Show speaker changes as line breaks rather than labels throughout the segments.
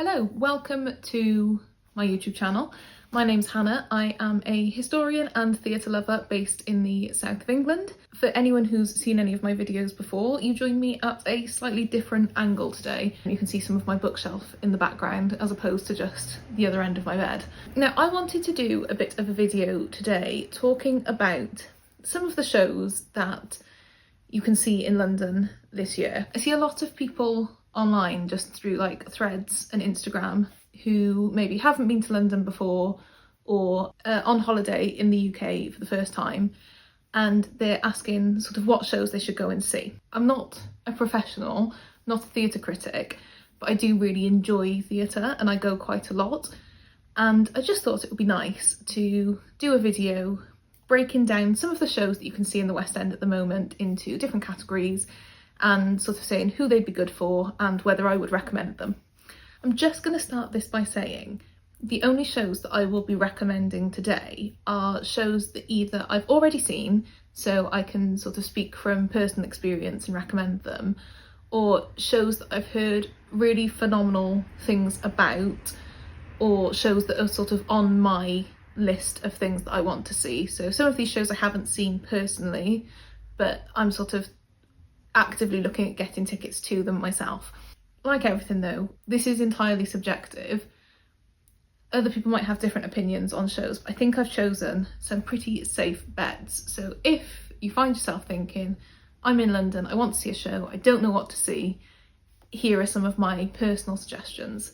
Hello, welcome to my YouTube channel. My name's Hannah. I am a historian and theatre lover based in the south of England. For anyone who's seen any of my videos before, you join me at a slightly different angle today. You can see some of my bookshelf in the background as opposed to just the other end of my bed. Now, I wanted to do a bit of a video today talking about some of the shows that you can see in London this year. I see a lot of people online just through like threads and Instagram who maybe haven't been to London before or on holiday in the UK for the first time, and they're asking sort of what shows they should go and see. I'm not a professional, not a theatre critic, but I do really enjoy theatre and I go quite a lot, and I just thought it would be nice to do a video breaking down some of the shows that you can see in the West End at the moment into different categories and sort of saying who they'd be good for and whether I would recommend them. I'm just going to start this by saying the only shows that I will be recommending today are shows that either I've already seen, so I can sort of speak from personal experience and recommend them, or shows that I've heard really phenomenal things about, or shows that are sort of on my list of things that I want to see. So some of these shows I haven't seen personally, but I'm sort of actively looking at getting tickets to them myself. Like everything though, this is entirely subjective. Other people might have different opinions on shows, but I think I've chosen some pretty safe bets. So if you find yourself thinking, I'm in London, I want to see a show, I don't know what to see, here are some of my personal suggestions.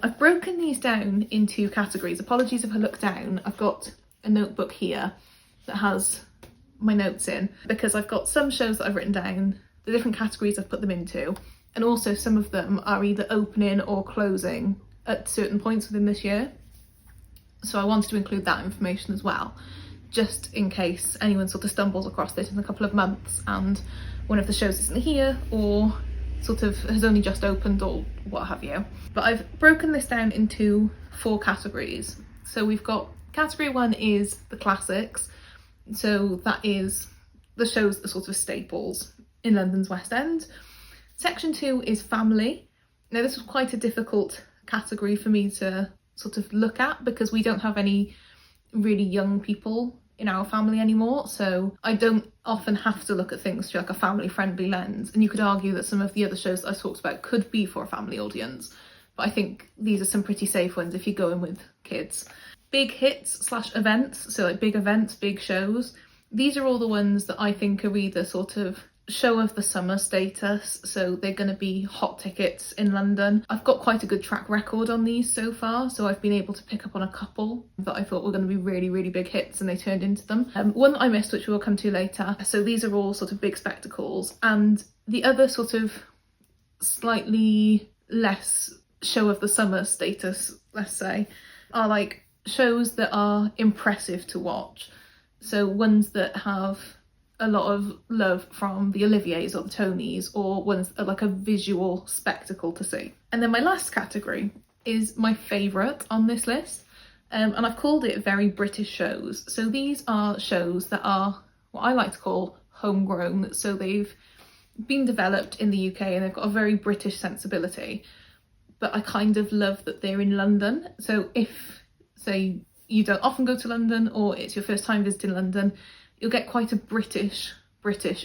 I've broken these down into categories. Apologies if I look down. I've got a notebook here that has my notes in, because I've got some shows that I've written down, the different categories I've put them into, and also some of them are either opening or closing at certain points within this year. So I wanted to include that information as well, just in case anyone sort of stumbles across this in a couple of months and one of the shows isn't here or sort of has only just opened or what have you. But I've broken this down into 4 categories. So we've got category 1 is the classics. So that is the shows that are sort of staples in London's West End. Section 2 is family. Now this was quite a difficult category for me to sort of look at because we don't have any really young people in our family anymore, so I don't often have to look at things through like a family friendly lens, and you could argue that some of the other shows that I talked about could be for a family audience, but I think these are some pretty safe ones if you go in with kids. Big hits / events, so like big events, big shows, these are all the ones that I think are either sort of show of the summer status, so they're going to be hot tickets in London. I've got quite a good track record on these so far, so I've been able to pick up on a couple that I thought were going to be really, really big hits and they turned into them. One that I missed, which we'll come to later, so these are all sort of big spectacles, and the other sort of slightly less show of the summer status, let's say, are like shows that are impressive to watch, so ones that have a lot of love from the Olivier's or the Tonys, or ones that are like a visual spectacle to see. And then my last category is my favourite on this list, and I've called it very British shows. So these are shows that are what I like to call homegrown, so they've been developed in the UK and they've got a very British sensibility, but I kind of love that they're in London. So if, say, you don't often go to London or it's your first time visiting London, you'll get quite a British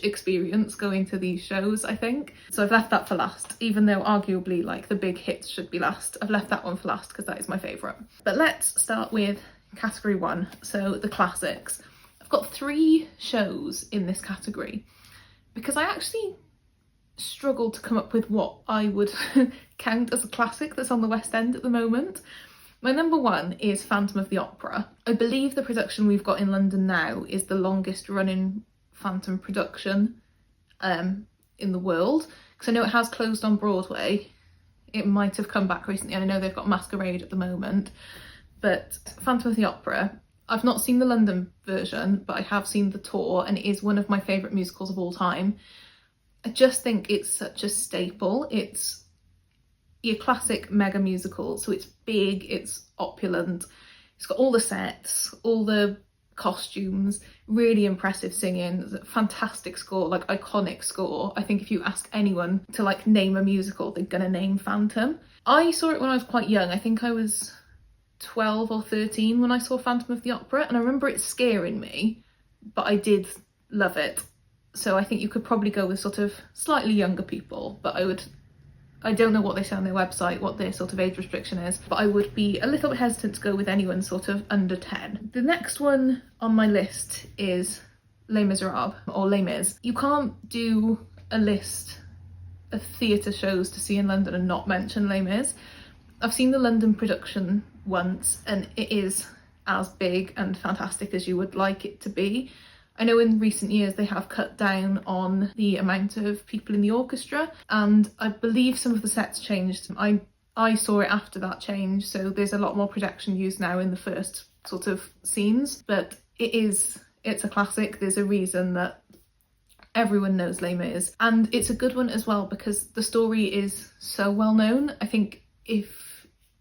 experience going to these shows, I think. So I've left that for last, even though arguably like the big hits should be last. I've left that one for last because that is my favourite. But let's start with category 1, so the classics. I've got 3 shows in this category because I actually struggled to come up with what I would count as a classic that's on the West End at the moment. My number 1 is Phantom of the Opera. I believe the production we've got in London now is the longest running Phantom production in the world, because I know it has closed on Broadway. It might have come back recently, and I know they've got Masquerade at the moment, but Phantom of the Opera, I've not seen the London version, but I have seen the tour, and it is one of my favourite musicals of all time. I just think it's such a staple. It's your classic mega musical, so it's big, it's opulent, it's got all the sets, all the costumes, really impressive singing, fantastic score, like iconic score. I think if you ask anyone to like name a musical, they're gonna name Phantom. I saw it when I was quite young. I think I was 12 or 13 when I saw Phantom of the Opera, and I remember it scaring me, but I did love it. So I think you could probably go with sort of slightly younger people, but I don't know what they say on their website, what their sort of age restriction is, but I would be a little bit hesitant to go with anyone sort of under 10. The next one on my list is Les Miserables, or Les Mis. You can't do a list of theatre shows to see in London and not mention Les Mis. I've seen the London production once, and it is as big and fantastic as you would like it to be. I know in recent years they have cut down on the amount of people in the orchestra, and I believe some of the sets changed. I saw it after that change, so there's a lot more projection used now in the first sort of scenes, but it's a classic. There's a reason that everyone knows Les Mis, and it's a good one as well because the story is so well known. I think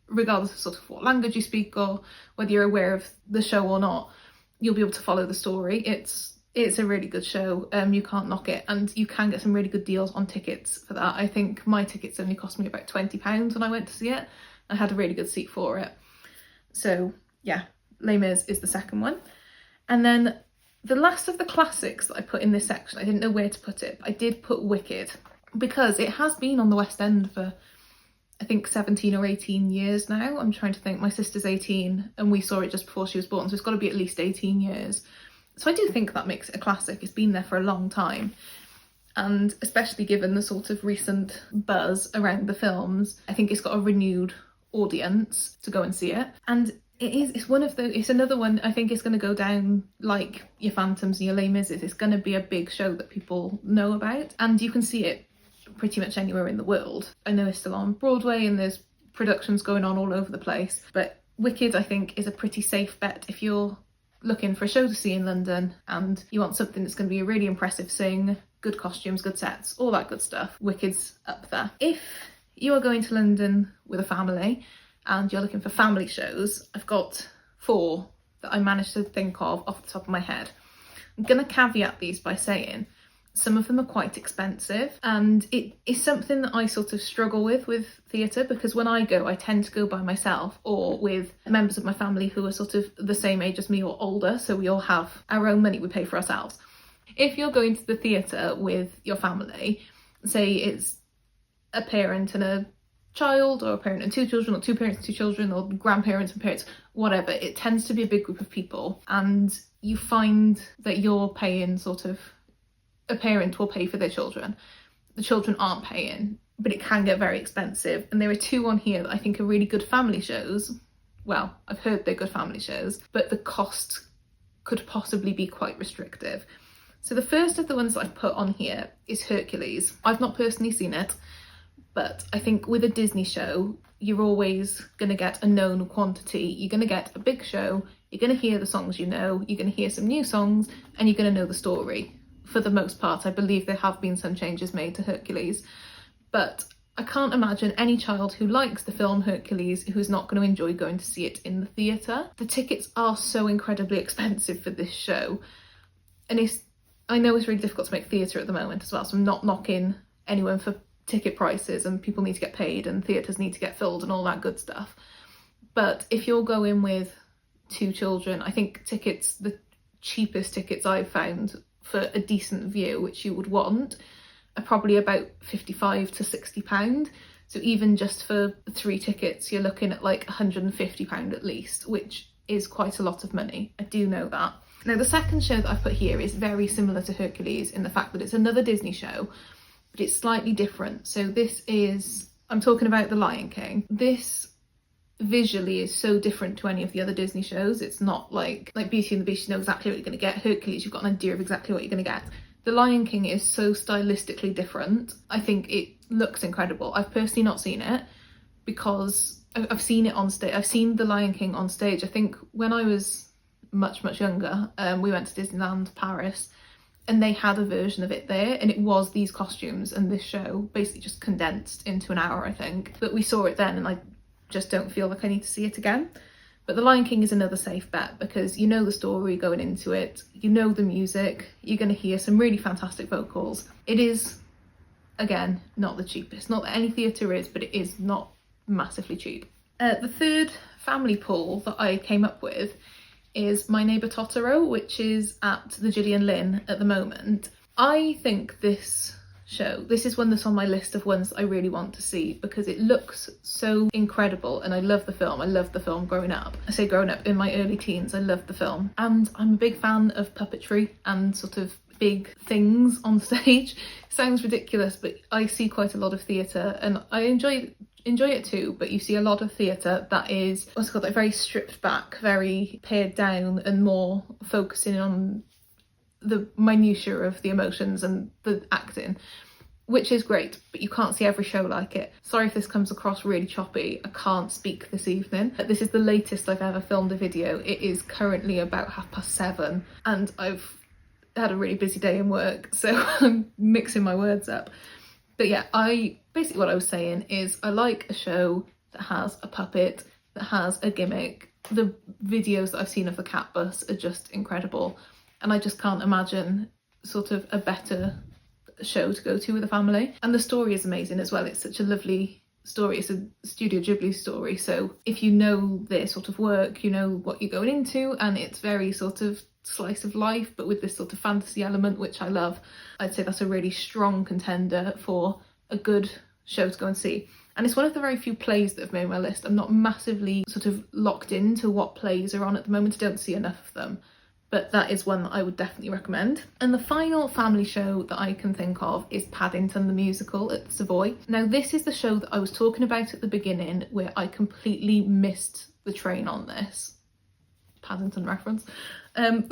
regardless of sort of what language you speak or whether you're aware of the show or not, you'll be able to follow the story. It's a really good show. You can't knock it, and you can get some really good deals on tickets for that. I think my tickets only cost me about £20 when I went to see it. I had a really good seat for it. So yeah, Les Mis is the second one. And then the last of the classics that I put in this section, I didn't know where to put it, but I did put Wicked, because it has been on the West End for I think 17 or 18 years now. I'm trying to think. My sister's 18 and we saw it just before she was born, so it's got to be at least 18 years. So I do think that makes it a classic. It's been there for a long time, and especially given the sort of recent buzz around the films, I think it's got a renewed audience to go and see it. And it's another one I think it's going to go down like your Phantoms and your Les Mis. It's going to be a big show that people know about, and you can see it pretty much anywhere in the world. I know it's still on Broadway and there's productions going on all over the place, but Wicked I think is a pretty safe bet if you're looking for a show to see in London and you want something that's going to be a really impressive sing, good costumes, good sets, all that good stuff. Wicked's up there. If you are going to London with a family and you're looking for family shows, I've got 4 that I managed to think of off the top of my head. I'm going to caveat these by saying some of them are quite expensive, and it is something that I sort of struggle with theatre, because when I go, I tend to go by myself or with members of my family who are sort of the same age as me or older, so we all have our own money we pay for ourselves. If you're going to the theatre with your family, say it's a parent and a child, or a parent and 2 children, or 2 parents and 2 children, or grandparents and parents, whatever, it tends to be a big group of people, and you find that you're paying sort of, a parent will pay for their children. The children aren't paying, but it can get very expensive. And there are 2 on here that I think are really good family shows. Well, I've heard they're good family shows, but the cost could possibly be quite restrictive. So the first of the ones that I've put on here is Hercules. I've not personally seen it, but I think with a Disney show, you're always going to get a known quantity. You're going to get a big show, you're going to hear the songs you know, you're going to hear some new songs, and you're going to know the story. For the most part, I believe there have been some changes made to Hercules, but I can't imagine any child who likes the film Hercules who's not going to enjoy going to see it in the theatre. The tickets are so incredibly expensive for this show, and I know it's really difficult to make theatre at the moment as well, so I'm not knocking anyone for ticket prices, and people need to get paid and theatres need to get filled and all that good stuff. But if you're going with 2 children, I think tickets, the cheapest tickets I've found for a decent view, which you would want, are probably about £55 to £60. So even just for 3 tickets, you're looking at like £150 at least, which is quite a lot of money. I do know that. Now, the second show that I've put here is very similar to Hercules in the fact that it's another Disney show, but it's slightly different. So this is, I'm talking about The Lion King. This visually is so different to any of the other Disney shows. It's not like Beauty and the Beast, you know exactly what you're going to get. Hercules, you've got an idea of exactly what you're going to get. The Lion King is so stylistically different. I think it looks incredible. I've personally not seen it because I've seen it on stage. I've seen The Lion King on stage. I think when I was much younger, we went to Disneyland Paris and they had a version of it there, and it was these costumes and this show basically just condensed into an hour, I think. But we saw it then and I just don't feel like I need to see it again. But The Lion King is another safe bet because you know the story going into it, you know the music, you're going to hear some really fantastic vocals. It is, again, not the cheapest. Not that any theatre is, but it is not massively cheap. The third family pull that I came up with is My Neighbour Totoro, which is at the Gillian Lynn at the moment. I think this is one that's on my list of ones that I really want to see because it looks so incredible and I love the film. I loved the film growing up. I say growing up, in my early teens, I loved the film. And I'm a big fan of puppetry and sort of big things on stage. Sounds ridiculous, but I see quite a lot of theatre and I enjoy it too, but you see a lot of theatre that is, what's it called, like very stripped back, very pared down and more focusing on the minutiae of the emotions and the acting, which is great, but you can't see every show like it. Sorry if this comes across really choppy, I can't speak this evening. This is the latest I've ever filmed a video. It is currently about 7:30 and I've had a really busy day in work, so I'm mixing my words up. But yeah, basically what I was saying is I like a show that has a puppet, that has a gimmick. The videos that I've seen of the cat bus are just incredible. And I just can't imagine sort of a better show to go to with a family. And the story is amazing as well. It's such a lovely story. It's a Studio Ghibli story. So if you know their sort of work, you know what you're going into, and it's very sort of slice of life, but with this sort of fantasy element, which I love. I'd say that's a really strong contender for a good show to go and see. And it's one of the very few plays that have made my list. I'm not massively sort of locked into what plays are on at the moment. I don't see enough of them. But that is one that I would definitely recommend. And the final family show that I can think of is Paddington the Musical at the Savoy. Now this is the show that I was talking about at the beginning where I completely missed the train on this. Paddington reference. When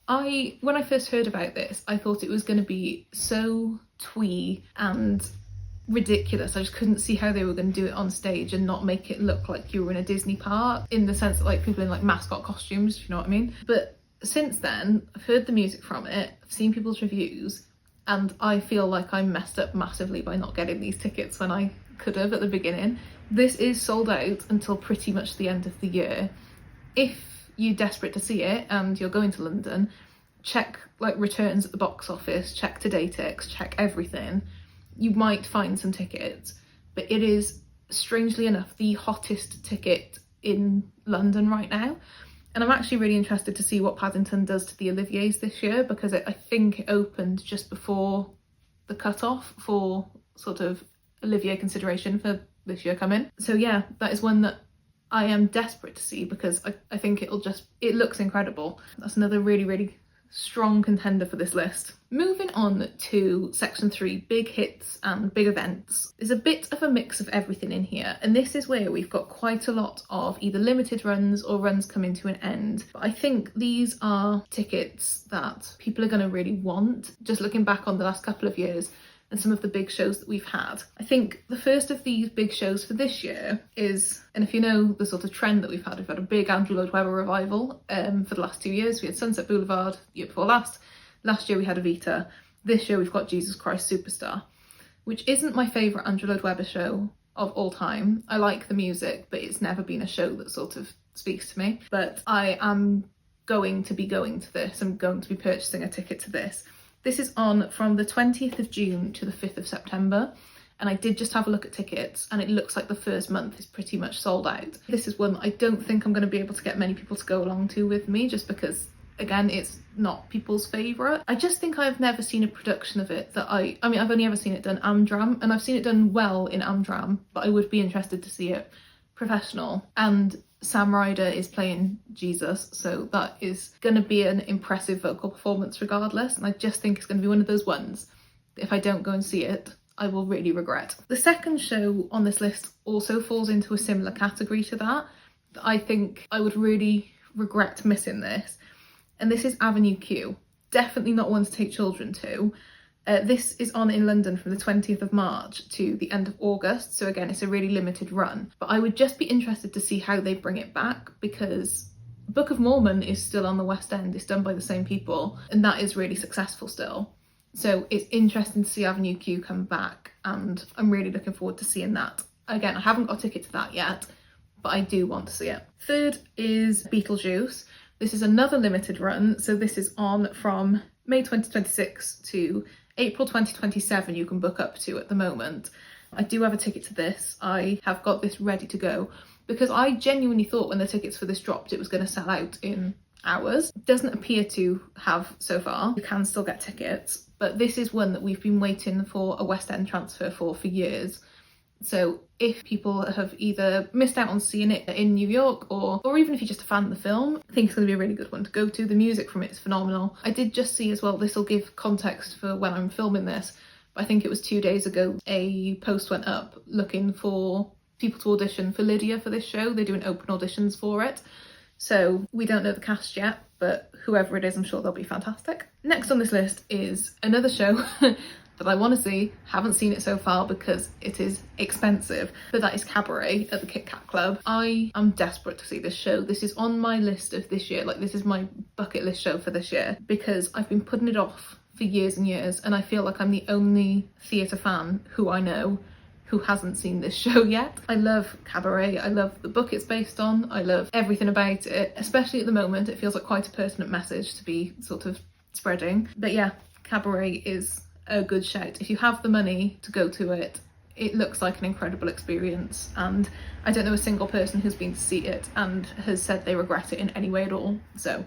I first heard about this, I thought it was going to be so twee and ridiculous. I just couldn't see how they were going to do it on stage and not make it look like you were in a Disney park, in the sense that like people in like mascot costumes, if you know what I mean. But since then, I've heard the music from it, I've seen people's reviews, and I feel like I messed up massively by not getting these tickets when I could have at the beginning. This is sold out until pretty much the end of the year. If you're desperate to see it and you're going to London, check like returns at the box office, check TodayTix, check everything. You might find some tickets, but it is, strangely enough, the hottest ticket in London right now. And I'm actually really interested to see what Paddington does to the Oliviers this year, because I think it opened just before the cut-off for sort of Olivier consideration for this year coming. So yeah, that is one that I am desperate to see because I think it looks incredible. That's another really, really strong contender for this list. Moving on to section 3, big hits and big events. There's a bit of a mix of everything in here, and this is where we've got quite a lot of either limited runs or runs coming to an end. But I think these are tickets that people are going to really want. Just looking back on the last couple of years and some of the big shows that we've had. I think the first of these big shows for this year is, and if you know the sort of trend that we've had a big Andrew Lloyd Webber revival for the last 2 years. We had Sunset Boulevard the year before last. Last year we had Evita. This year we've got Jesus Christ Superstar, which isn't my favourite Andrew Lloyd Webber show of all time. I like the music, but it's never been a show that sort of speaks to me. But I am going to be going to this. I'm going to be purchasing a ticket to this. This is on from the 20th of June to the 5th of September. And I did just have a look at tickets and it looks like the first month is pretty much sold out. This is one that I don't think I'm going to be able to get many people to go along to with me, just because, again, it's not people's favourite. I just think I've never seen a production of it that I mean, I've only ever seen it done Amdram, and I've seen it done well in Amdram, but I would be interested to see it professional. And Sam Ryder is playing Jesus, so that is going to be an impressive vocal performance regardless, and I just think it's going to be one of those ones that if I don't go and see it, I will really regret. The second show on this list also falls into a similar category to that I think I would really regret missing this, and this is Avenue Q. Definitely not one to take children to. This is on in London from the 20th of March to the end of August, so again it's a really limited run, but I would just be interested to see how they bring it back, because Book of Mormon is still on the West End, it's done by the same people, and that is really successful still. So it's interesting to see Avenue Q come back, and I'm really looking forward to seeing that. Again, I haven't got a ticket to that yet, but I do want to see it. Third is Beetlejuice. This is another limited run, so this is on from May 2026 to April 2027 you can book up to at the moment. I do have a ticket to this. I have got this ready to go because I genuinely thought when the tickets for this dropped it was going to sell out in hours. It doesn't appear to have so far. You can still get tickets, but this is one that we've been waiting for a West End transfer for years. So if people have either missed out on seeing it in New York or even if you're just a fan of the film, I think it's going to be a really good one to go to. The music from it is phenomenal. I did just see as well, this will give context for when I'm filming this, but I think it was 2 days ago, a post went up looking for people to audition for Lydia for this show. They're doing open auditions for it. So we don't know the cast yet, but whoever it is, I'm sure they'll be fantastic. Next on this list is another show that I want to see, haven't seen it so far because it is expensive, but that is Cabaret at the Kit Kat Club. I am desperate to see this show. This is on my list of this year, like this is my bucket list show for this year because I've been putting it off for years and years and I feel like I'm the only theatre fan who I know who hasn't seen this show yet. I love Cabaret, I love the book it's based on, I love everything about it, especially at the moment. It feels like quite a pertinent message to be sort of spreading. But yeah, Cabaret is a good shout. If you have the money to go to it, it looks like an incredible experience and I don't know a single person who's been to see it and has said they regret it in any way at all. So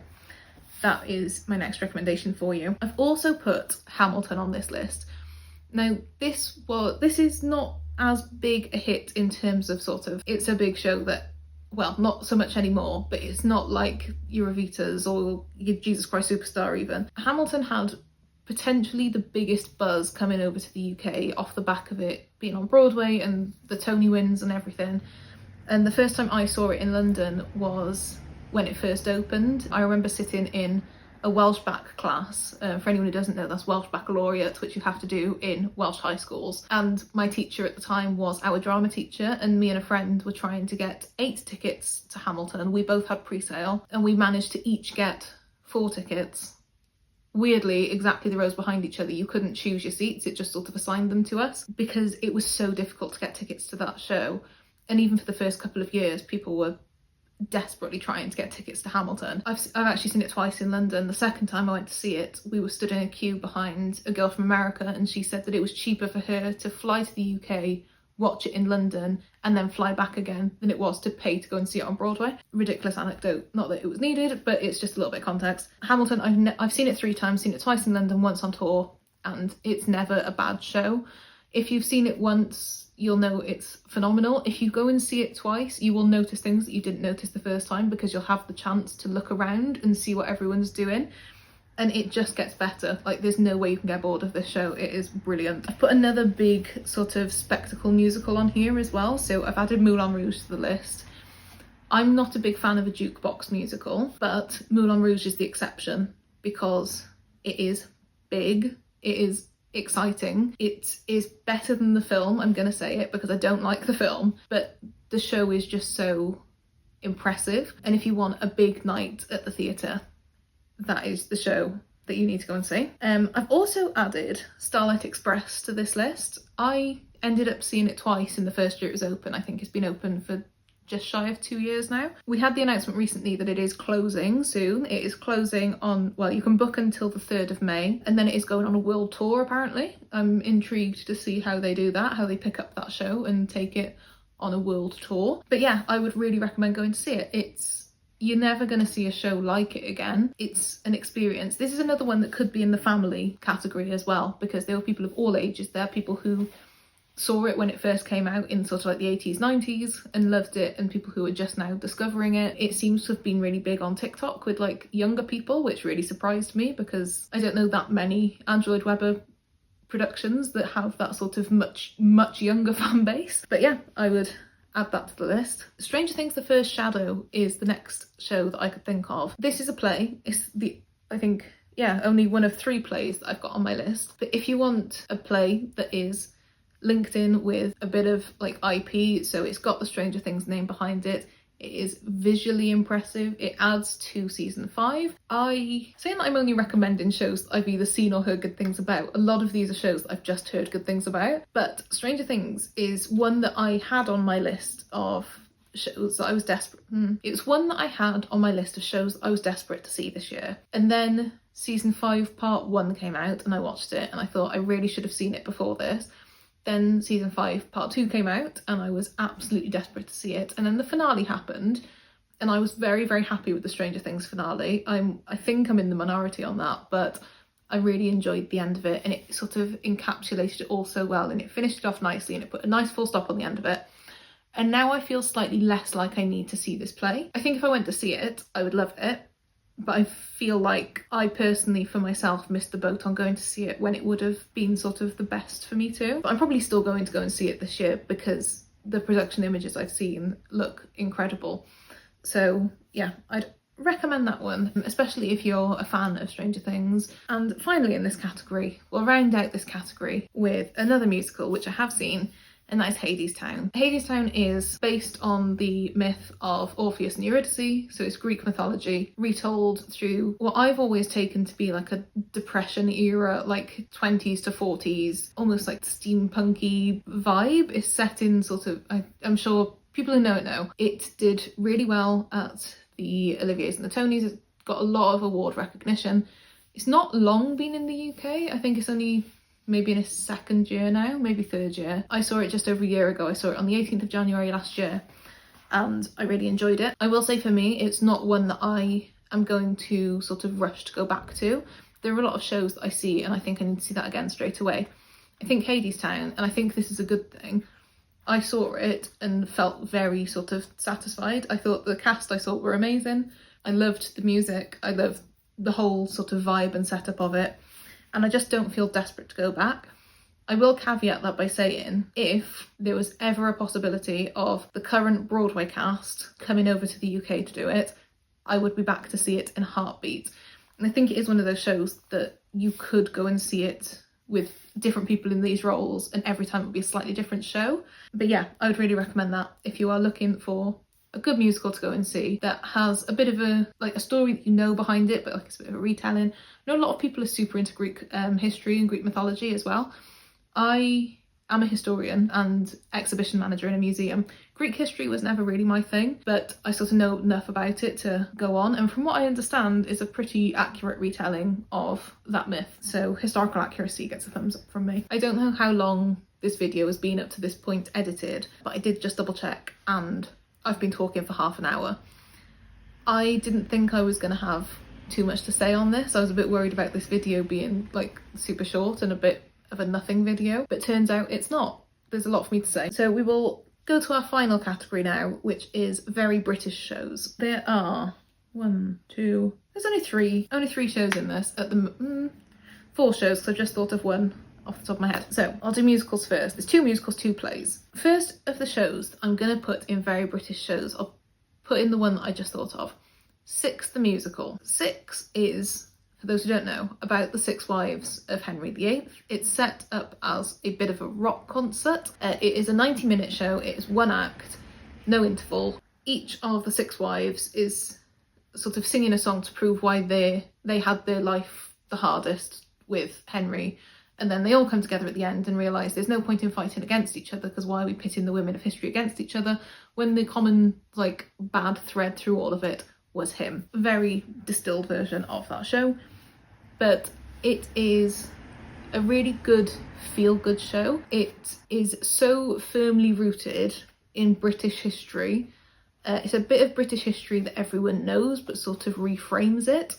that is my next recommendation for you. I've also put Hamilton on this list. Now this is not as big a hit in terms of sort of, it's a big show that, well, not so much anymore, but it's not like Eurovita's or Jesus Christ Superstar even. Hamilton had potentially the biggest buzz coming over to the UK off the back of it being on Broadway and the Tony wins and everything. And the first time I saw it in London was when it first opened. I remember sitting in a Welsh bac class. For anyone who doesn't know, that's Welsh baccalaureate, which you have to do in Welsh high schools. And my teacher at the time was our drama teacher, and me and a friend were trying to get 8 tickets to Hamilton. We both had pre-sale and we managed to each get 4 tickets. Weirdly, exactly the rows behind each other. You couldn't choose your seats, it just sort of assigned them to us because it was so difficult to get tickets to that show. And even for the first couple of years, people were desperately trying to get tickets to Hamilton. I've actually seen it twice in London. The second time I went to see it, we were stood in a queue behind a girl from America and she said that it was cheaper for her to fly to the UK, watch it in London and then fly back again than it was to pay to go and see it on Broadway. Ridiculous anecdote, not that it was needed, but it's just a little bit of context. Hamilton, I've seen it 3 times, seen it twice in London, once on tour, and it's never a bad show. If you've seen it once, you'll know it's phenomenal. If you go and see it twice, you will notice things that you didn't notice the first time because you'll have the chance to look around and see what everyone's doing. And it just gets better. Like, there's no way you can get bored of this show. It is brilliant. I've put another big sort of spectacle musical on here as well. So I've added Moulin Rouge to the list. I'm not a big fan of a jukebox musical, but Moulin Rouge is the exception because it is big, it is exciting, it is better than the film. I'm gonna say it because I don't like the film, but the show is just so impressive. And if you want a big night at the theatre, that is the show that you need to go and see. I've also added Starlight Express to this list. I ended up seeing it twice in the first year it was open. I think it's been open for just shy of 2 years now. We had the announcement recently that it is closing soon. It is closing on, well, you can book until the 3rd of May, and then it is going on a world tour apparently. I'm intrigued to see how they do that, how they pick up that show and take it on a world tour. But yeah, I would really recommend going to see it. You're never going to see a show like it again. It's an experience. This is another one that could be in the family category as well, because there were people of all ages there, people who saw it when it first came out in sort of like the 80s, 90s and loved it, and people who are just now discovering it. It seems to have been really big on TikTok with like younger people, which really surprised me because I don't know that many Andrew Lloyd Webber productions that have that sort of much younger fan base. But yeah, I would add that to the list. Stranger Things The First Shadow is the next show that I could think of. This is a play. It's I think, only one of 3 plays that I've got on my list. But if you want a play that is linked in with a bit of like IP, so it's got the Stranger Things name behind it, it is visually impressive, it adds to season 5. Saying that I'm only recommending shows that I've either seen or heard good things about, a lot of these are shows that I've just heard good things about, but Stranger Things is one that I had on my list of shows that I was desperate. It was one that I had on my list of shows that I was desperate to see this year. And then season 5 part 1 came out and I watched it and I thought I really should have seen it before this. Then season 5 part 2 came out and I was absolutely desperate to see it. And then the finale happened and I was very, very happy with the Stranger Things finale. I think I'm in the minority on that, but I really enjoyed the end of it and it sort of encapsulated it all so well and it finished it off nicely and it put a nice full stop on the end of it. And now I feel slightly less like I need to see this play. I think if I went to see it, I would love it. But I feel like I personally, for myself, missed the boat on going to see it when it would have been sort of the best for me to. But I'm probably still going to go and see it this year because the production images I've seen look incredible. So yeah, I'd recommend that one, especially if you're a fan of Stranger Things. And finally in this category, we'll round out this category with another musical, which I have seen, and that is Hadestown. Hadestown is based on the myth of Orpheus and Eurydice, so it's Greek mythology retold through what I've always taken to be like a Depression era, like 20s to 40s, almost like steampunky vibe. It's set in sort of, I'm sure people who know it know. It did really well at the Oliviers and the Tonys. It's got a lot of award recognition. It's not long been in the UK. I think it's only maybe in its 2nd year now, maybe 3rd year. I saw it just over a year ago. I saw it on the 18th of January last year and I really enjoyed it. I will say for me, it's not one that I am going to sort of rush to go back to. There are a lot of shows that I see and I think I need to see that again straight away. I think Hadestown, and I think this is a good thing, I saw it and felt very sort of satisfied. I thought the cast I saw were amazing. I loved the music. I loved the whole sort of vibe and setup of it. And I just don't feel desperate to go back. I will caveat that by saying, if there was ever a possibility of the current Broadway cast coming over to the UK to do it, I would be back to see it in a heartbeat. And I think it is one of those shows that you could go and see it with different people in these roles and every time it would be a slightly different show. But yeah, I would really recommend that if you are looking for a good musical to go and see that has a bit of a story that you know behind it, but like it's a bit of a retelling. I know a lot of people are super into Greek history and Greek mythology as well. I am a historian and exhibition manager in a museum. Greek history was never really my thing, but I sort of know enough about it to go on, and from what I understand is a pretty accurate retelling of that myth. So historical accuracy gets a thumbs up from me. I don't know how long this video has been up to this point edited, but I did just double check and I've been talking for half an hour. I didn't think I was going to have too much to say on this. I was a bit worried about this video being like super short and a bit of a nothing video, but turns out it's not. There's a lot for me to say. So we will go to our final category now, which is very British shows. There are there's only three shows in this at the 4 shows, because I just thought of one off the top of my head. So I'll do musicals first. There's 2 musicals, 2 plays. First of the shows that I'm going to put in very British shows, I'll put in the one that I just thought of. Six, the musical. Six is, for those who don't know, about the 6 wives of Henry VIII. It's set up as a bit of a rock concert. It is a 90-minute show. It is 1 act, no interval. Each of the 6 wives is sort of singing a song to prove why they had their life the hardest with Henry. And then they all come together at the end and realise there's no point in fighting against each other, because why are we pitting the women of history against each other when the common, like, bad thread through all of it was him. Very distilled version of that show. But it is a really good, feel-good show. It is so firmly rooted in British history. It's a bit of British history that everyone knows, but sort of reframes it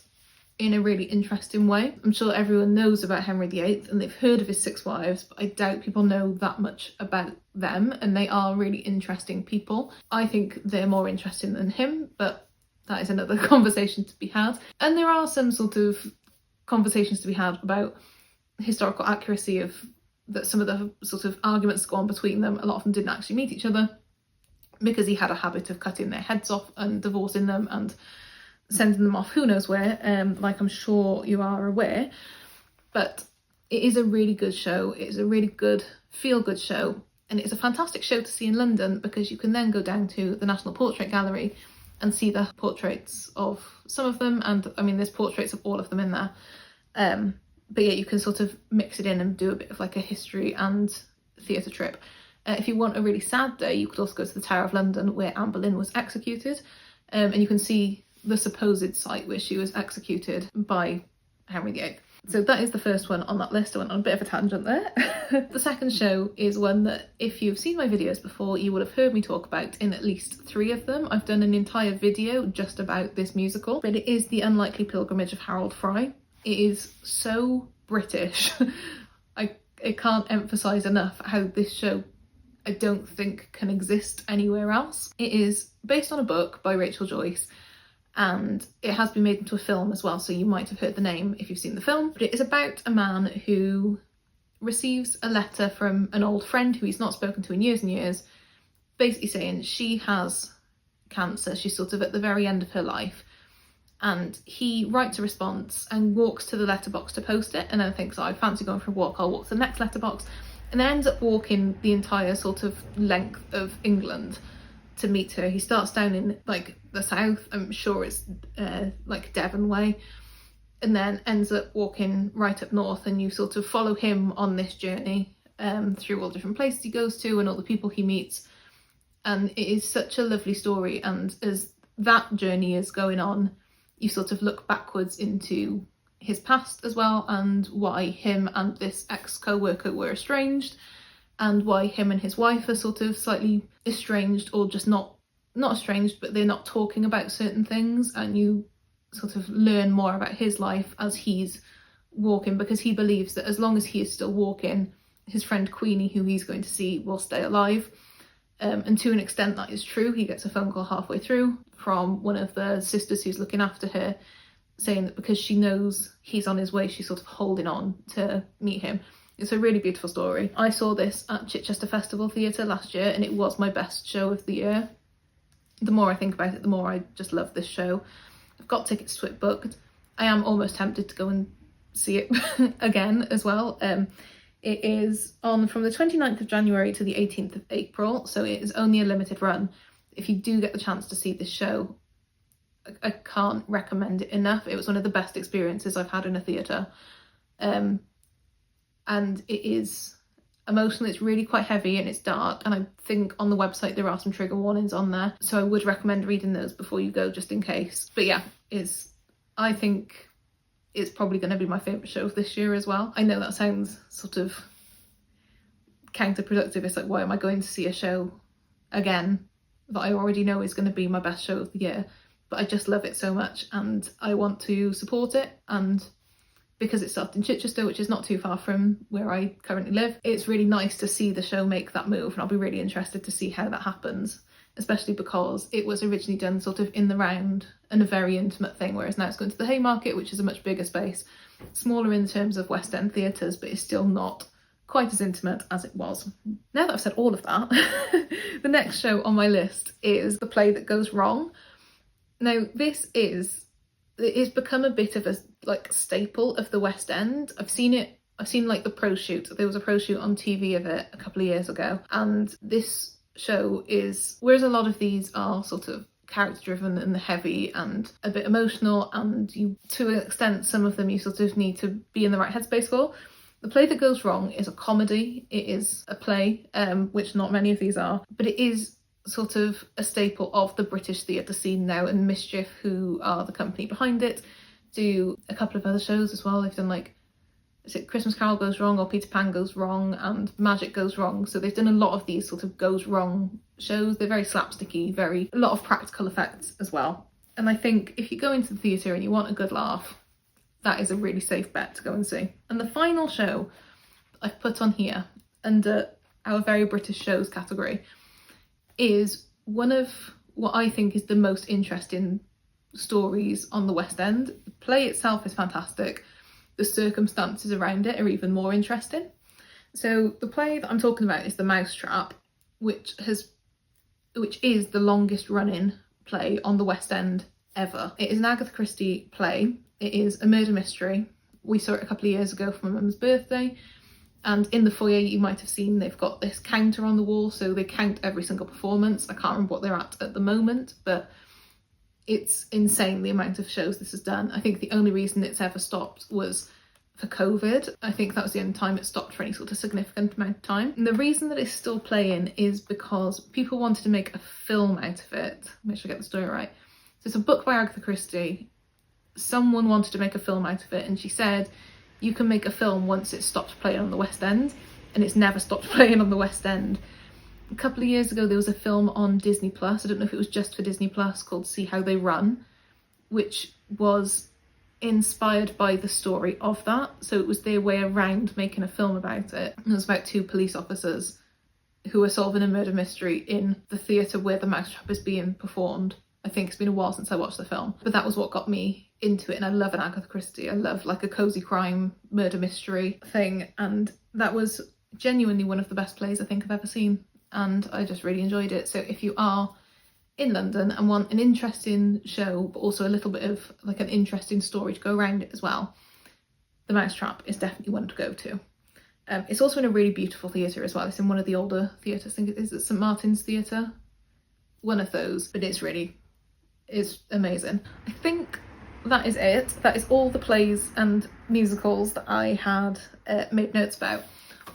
in a really interesting way. I'm sure everyone knows about Henry VIII and they've heard of his 6 wives, but I doubt people know that much about them, and they are really interesting people. I think they're more interesting than him, but that is another conversation to be had. And there are some sort of conversations to be had about historical accuracy of that. Some of the sort of arguments that go on between them, a lot of them didn't actually meet each other, because he had a habit of cutting their heads off and divorcing them and sending them off who knows where, like I'm sure you are aware. But it is a really good show. It is a really good, feel-good show, and it's a fantastic show to see in London, because you can then go down to the National Portrait Gallery and see the portraits of some of them, and I mean there's portraits of all of them in there. But yeah, you can sort of mix it in and do a bit of like a history and theatre trip. If you want a really sad day, you could also go to the Tower of London, where Anne Boleyn was executed, and you can see the supposed site where she was executed by Henry VIII. So that is the first one on that list. I went on a bit of a tangent there. The second show is one that, if you've seen my videos before, you will have heard me talk about in at least 3 of them. I've done an entire video just about this musical, but it is The Unlikely Pilgrimage of Harold Fry. It is so British. I can't emphasise enough how this show, I don't think, can exist anywhere else. It is based on a book by Rachel Joyce, and it has been made into a film as well, so you might have heard the name if you've seen the film. But it is about a man who receives a letter from an old friend who he's not spoken to in years and years, basically saying she has cancer, she's sort of at the very end of her life. And he writes a response and walks to the letterbox to post it, and then thinks, oh, I fancy going for a walk, I'll walk to the next letterbox, and then ends up walking the entire sort of length of England to meet her. He starts down in like the south, I'm sure it's like Devon way, and then ends up walking right up north, and you sort of follow him on this journey through all the different places he goes to and all the people he meets. And it is such a lovely story, and as that journey is going on, you sort of look backwards into his past as well, and why him and this ex-co-worker were estranged, and why him and his wife are sort of slightly estranged, or just not estranged, but they're not talking about certain things. And you sort of learn more about his life as he's walking, because he believes that as long as he is still walking, his friend Queenie, who he's going to see, will stay alive. And to an extent that is true. He gets a phone call halfway through from one of the sisters who's looking after her, saying that because she knows he's on his way, she's sort of holding on to meet him. It's a really beautiful story. I saw this at Chichester Festival Theatre last year, and it was my best show of the year. The more I think about it, the more I just love this show. I've got tickets to it booked. I am almost tempted to go and see it again as well. It is on from the 29th of January to the 18th of April, so it is only a limited run. If you do get the chance to see this show, I can't recommend it enough. It was one of the best experiences I've had in a theatre. And it is emotional, it's really quite heavy and it's dark, and I think on the website there are some trigger warnings on there, so I would recommend reading those before you go, just in case. But yeah, I think it's probably going to be my favourite show of this year as well. I know that sounds sort of counterproductive. It's like, why am I going to see a show again that I already know is going to be my best show of the year? But I just love it so much, and I want to support it. And because it started in Chichester, which is not too far from where I currently live, it's really nice to see the show make that move, and I'll be really interested to see how that happens, especially because it was originally done sort of in the round and a very intimate thing, whereas now it's going to the Haymarket, which is a much bigger space, smaller in terms of West End theatres, but it's still not quite as intimate as it was. Now that I've said all of that, the next show on my list is The Play That Goes Wrong. Now it's become a bit of a like staple of the West End. I've seen like the pro shoot. There was a pro shoot on TV of it a couple of years ago, and this show is, whereas a lot of these are sort of character driven and heavy and a bit emotional, and you, to an extent, some of them you sort of need to be in the right headspace for. The Play That Goes Wrong is a comedy. It is a play, which not many of these are, but it is sort of a staple of the British theatre scene now, and Mischief, who are the company behind it, do a couple of other shows as well. They've done like, is it Christmas Carol Goes Wrong or Peter Pan Goes Wrong and Magic Goes Wrong? So they've done a lot of these sort of goes wrong shows. They're very slapsticky, a lot of practical effects as well. And I think if you go into the theatre and you want a good laugh, that is a really safe bet to go and see. And the final show I've put on here under our very British shows category is one of what I think is the most interesting stories on the West End. The play itself is fantastic. The circumstances around it are even more interesting. So the play that I'm talking about is The Mousetrap, which is the longest running play on the West End ever. It is an Agatha Christie play. It is a murder mystery. We saw it a couple of years ago for my mum's birthday, and in the foyer you might have seen they've got this counter on the wall, so they count every single performance. I can't remember what they're at the moment, but it's insane the amount of shows this has done. I think the only reason it's ever stopped was for COVID. I think that was the only time it stopped for any sort of significant amount of time. And the reason that it's still playing is because people wanted to make a film out of it. Make sure I get the story right. So it's a book by Agatha Christie. Someone wanted to make a film out of it, and she said, you can make a film once it stopped playing on the West End, and it's never stopped playing on the West End. A couple of years ago there was a film on Disney Plus, I don't know if it was just for Disney Plus, called See How They Run, which was inspired by the story of that. So it was their way around making a film about it. And it was about two police officers who were solving a murder mystery in the theatre where the Mousetrap is being performed. I think it's been a while since I watched the film, but that was what got me into it. And I love an Agatha Christie. I love like a cozy crime murder mystery thing, and that was genuinely one of the best plays I think I've ever seen, and I just really enjoyed it. So if you are in London and want an interesting show but also a little bit of like an interesting story to go around it as well, The Mousetrap is definitely one to go to. It's also in a really beautiful theatre as well. It's in one of the older theatres. I think it is at St Martin's Theatre, one of those, but it's amazing. I think that is it. That is all the plays and musicals that I had made notes about.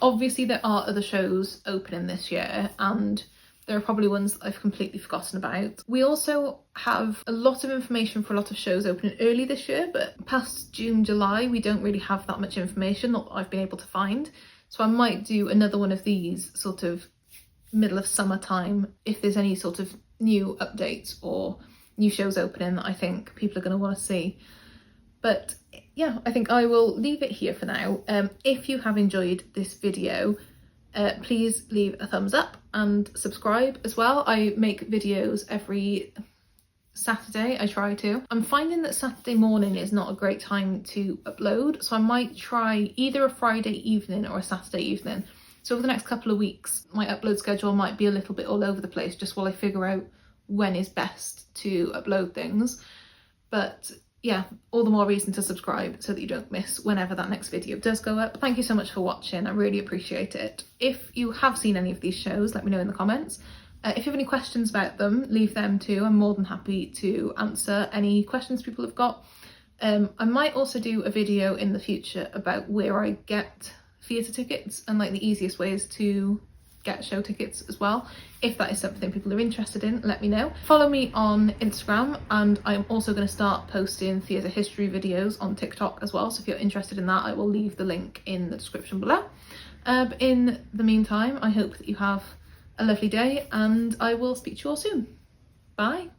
Obviously there are other shows opening this year, and there are probably ones that I've completely forgotten about. We also have a lot of information for a lot of shows opening early this year, but past June, July, we don't really have that much information, not that I've been able to find. So I might do another one of these sort of middle of summertime if there's any sort of new updates or new shows opening that I think people are going to want to see. But yeah, I think I will leave it here for now. If you have enjoyed this video, please leave a thumbs up and subscribe as well. I make videos every Saturday, I try to. I'm finding that Saturday morning is not a great time to upload, so I might try either a Friday evening or a Saturday evening. So over the next couple of weeks, my upload schedule might be a little bit all over the place just while I figure out when is best to upload things. But yeah, all the more reason to subscribe so that you don't miss whenever that next video does go up. Thank you so much for watching, I really appreciate it. If you have seen any of these shows, let me know in the comments. If you have any questions about them, leave them too. I'm more than happy to answer any questions people have got. I might also do a video in the future about where I get theatre tickets and like the easiest ways to get show tickets as well. If that is something people are interested in, let me know. Follow me on Instagram, and I'm also going to start posting theatre history videos on TikTok as well, so if you're interested in that I will leave the link in the description below. In the meantime, I hope that you have a lovely day, and I will speak to you all soon. Bye!